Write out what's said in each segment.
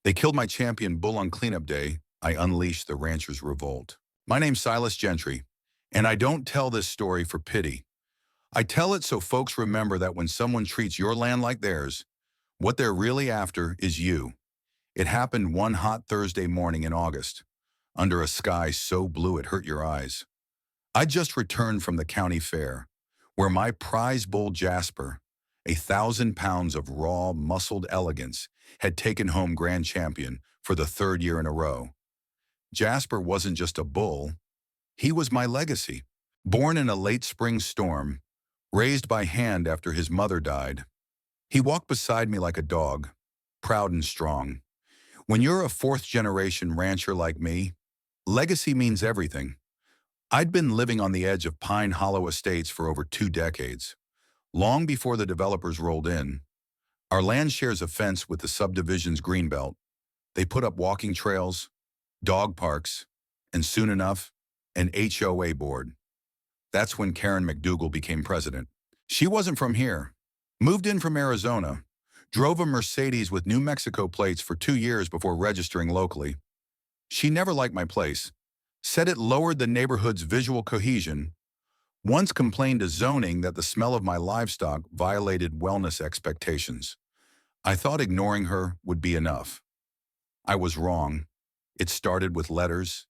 They killed my champion bull on cleanup day. I unleashed the rancher's revolt. My name's Silas Gentry, and I don't tell this story for pity. I tell it so folks remember that when someone treats your land like theirs, what they're really after is you. It happened one hot Thursday morning in August, under a sky so blue it hurt your eyes. I just returned from the county fair, where my prize bull Jasper, 1,000 pounds of raw, muscled elegance, had taken home grand champion for the third year in a row. Jasper wasn't just a bull, he was my legacy. Born in a late spring storm, raised by hand after his mother died, he walked beside me like a dog, proud and strong. When you're a fourth-generation rancher like me, legacy means everything. I'd been living on the edge of Pine Hollow Estates for over 2 decades. Long before the developers rolled in, our land shares a fence with the subdivision's greenbelt. They put up walking trails, dog parks, and soon enough, an HOA board. That's when Karen McDougal became president. She wasn't from here. Moved in from Arizona, drove a Mercedes with New Mexico plates for 2 years before registering locally. She never liked my place, said it lowered the neighborhood's visual cohesion, once complained to zoning that the smell of my livestock violated wellness expectations. I thought ignoring her would be enough. I was wrong. It started with letters,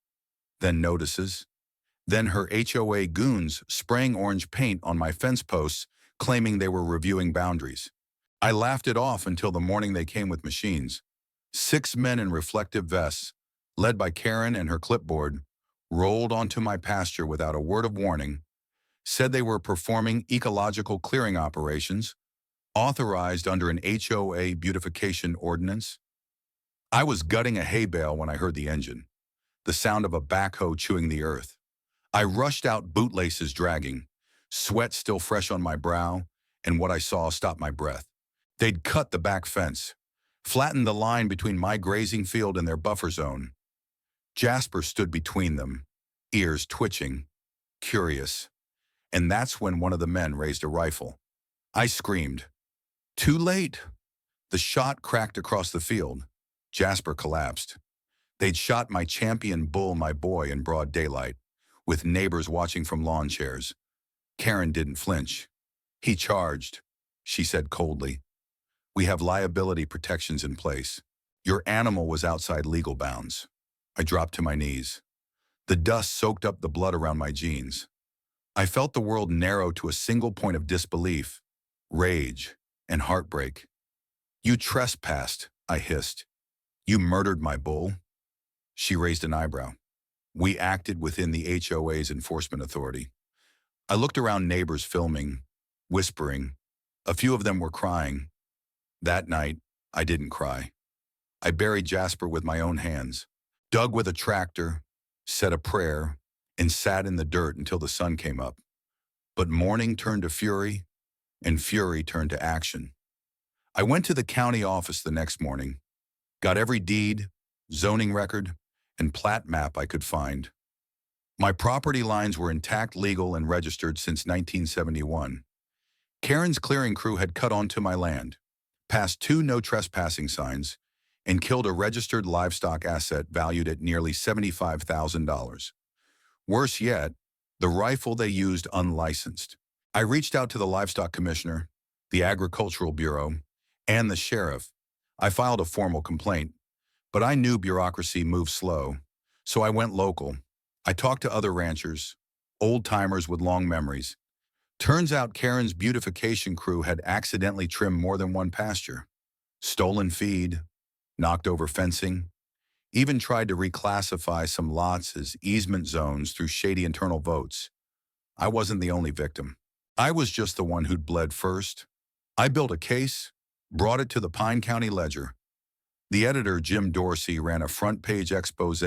then notices, then her HOA goons spraying orange paint on my fence posts, claiming they were reviewing boundaries. I laughed it off until the morning they came with machines. 6 men in reflective vests, led by Karen and her clipboard, rolled onto my pasture without a word of warning, said they were performing ecological clearing operations, authorized under an HOA beautification ordinance. I was gutting a hay bale when I heard the engine, the sound of a backhoe chewing the earth. I rushed out, bootlaces dragging, sweat still fresh on my brow, and what I saw stopped my breath. They'd cut the back fence, flattened the line between my grazing field and their buffer zone. Jasper stood between them, ears twitching, curious, and that's when one of the men raised a rifle. I screamed. Too late. The shot cracked across the field. Jasper collapsed. They'd shot my champion bull, my boy, in broad daylight, with neighbors watching from lawn chairs. Karen didn't flinch. He charged, she said coldly. We have liability protections in place. Your animal was outside legal bounds. I dropped to my knees. The dust soaked up the blood around my jeans. I felt the world narrow to a single point of disbelief, rage, and heartbreak. You trespassed, I hissed. You murdered my bull? She raised an eyebrow. We acted within the HOA's enforcement authority. I looked around, neighbors filming, whispering. A few of them were crying. That night, I didn't cry. I buried Jasper with my own hands, dug with a tractor, said a prayer, and sat in the dirt until the sun came up. But mourning turned to fury, and fury turned to action. I went to the county office the next morning, got every deed, zoning record, and plat map I could find. My property lines were intact, legal, and registered since 1971. Karen's clearing crew had cut onto my land, passed 2 no trespassing signs, and killed a registered livestock asset valued at nearly $75,000. Worse yet, the rifle they used unlicensed. I reached out to the livestock commissioner, the agricultural bureau, and the sheriff. I filed a formal complaint, but I knew bureaucracy moves slow, so I went local. I talked to other ranchers, old-timers with long memories. Turns out Karen's beautification crew had accidentally trimmed more than one pasture, stolen feed, knocked over fencing, even tried to reclassify some lots as easement zones through shady internal votes. I wasn't the only victim. I was just the one who'd bled first. I built a case, brought it to the Pine County Ledger. The editor, Jim Dorsey, ran a front-page expose,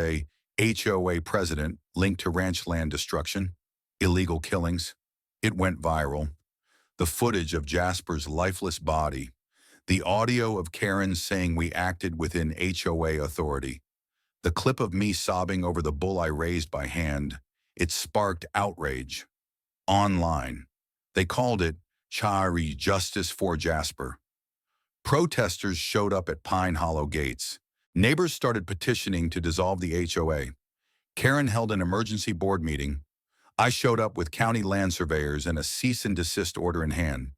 HOA president linked to ranch land destruction, illegal killings. It went viral. The footage of Jasper's lifeless body, the audio of Karen saying we acted within HOA authority, the clip of me sobbing over the bull I raised by hand, it sparked outrage. Online, they called it Chari Justice for Jasper. Protesters showed up at Pine Hollow gates, Neighbors started petitioning to dissolve the HOA. Karen held an emergency board meeting. I showed up with county land surveyors and a cease and desist order in hand.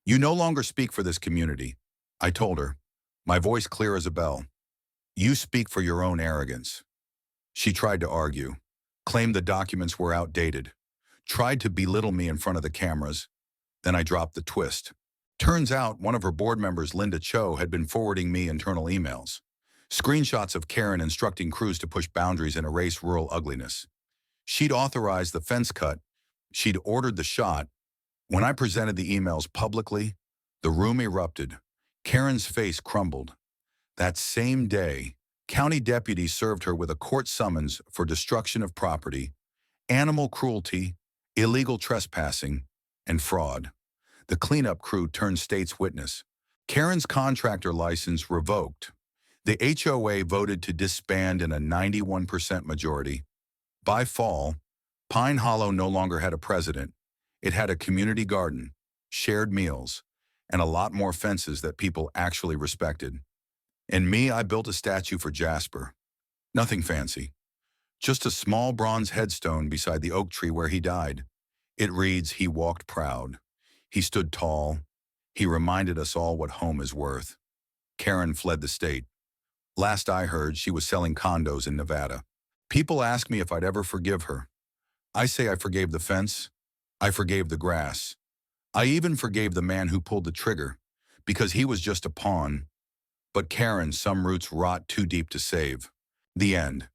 "You no longer speak for this community," I told her, my voice clear as a bell. "You speak for your own arrogance." She tried to argue, claimed the documents were outdated, tried to belittle me in front of the cameras. Then I dropped the twist. Turns out one of her board members, Linda Cho, had been forwarding me internal emails. Screenshots of Karen instructing crews to push boundaries and erase rural ugliness. She'd authorized the fence cut. She'd ordered the shot. When I presented the emails publicly, the room erupted. Karen's face crumbled. That same day, county deputies served her with a court summons for destruction of property, animal cruelty, illegal trespassing, and fraud. The cleanup crew turned state's witness. Karen's contractor license revoked. The HOA voted to disband in a 91% majority. By fall, Pine Hollow no longer had a president. It had a community garden, shared meals, and a lot more fences that people actually respected. And me, I built a statue for Jasper. Nothing fancy. Just a small bronze headstone beside the oak tree where he died. It reads, "He walked proud. He stood tall. He reminded us all what home is worth." Karen fled the state. Last I heard, she was selling condos in Nevada. People ask me if I'd ever forgive her. I say I forgave the fence. I forgave the grass. I even forgave the man who pulled the trigger, because he was just a pawn. But Karen, some roots rot too deep to save. The end.